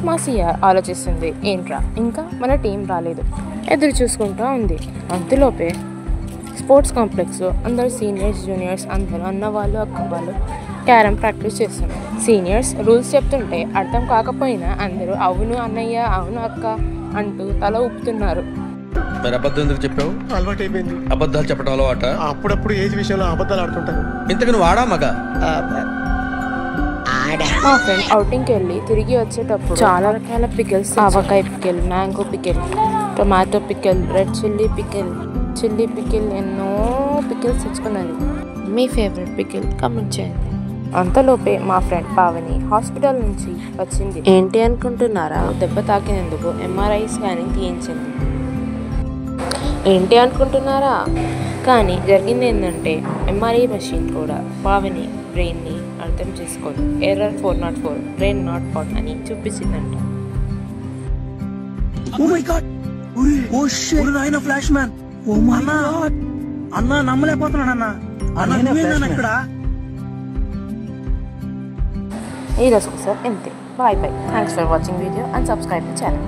మా సిఆర్ ఆలోచిస్తుంది, ఏంట్రా ఇంకా మన టీం రాలేదు, ఎదురు చూసుకుంటూ ఉంది. అంతలోపే స్పోర్ట్స్ కాంప్లెక్స్లో అందరు సీనియర్స్ జూనియర్స్ అందరూ అన్నవాళ్ళు అక్క వాళ్ళు క్యారమ్ ప్రాక్టీస్ చేస్తున్నారు. సీనియర్స్ రూల్స్ చెప్తుంటే అర్థం కాకపోయినా అందరూ అవును అన్నయ్య అవును అక్క అంటూ తల ఊపుతున్నారు. మరి అబద్ధం ఎందుకు చెప్పావు? అలవాటు అయిపోయింది అబద్ధాలు చెప్పడం అలవాట. అప్పుడప్పుడు ఏజ్ విషయంలో అబద్ధాలు ఆడుతుంటాను. ఇంతకు నువ్వు ఆడా మగ? మా ఫ్రెండ్ అవుటింగ్కి వెళ్ళి తిరిగి వచ్చేటప్పుడు చాలా రకాల pickles, avakaya pickle, mango pickle, tomato pickle, red chilli pickle ఎన్నో పికిల్స్ తెచ్చుకున్నది. మీ ఫేవరెట్ పికిల్ కమెంట్ చేయండి. అంతలోపే మా ఫ్రెండ్ పావని హాస్పిటల్ నుంచి వచ్చింది. ఏంటి అనుకుంటున్నారా? దెబ్బ తాకినందుకు ఎంఆర్ఐ స్కానింగ్ తీయించింది. ఏంటి అనుకుంటున్నారా? కానీ జరిగింది ఏంటంటే ఎంఆర్ఐ మెషిన్ కూడా పావని బ్రెయిన్ని అర్థం చేసుకోదు. ఎర్రర్ 404 బ్రెయిన్ నాట్ ఫౌండ్ అని చూపించిందంట. ఫ్లాష్ మ్యాన్ అన్నా నమ్మలేకపోతున్నాడు అన్న ఇక్కడ. ఈ రోజుకు సార్ ఇంతే. Bye. Thanks for watching video and subscribe the channel.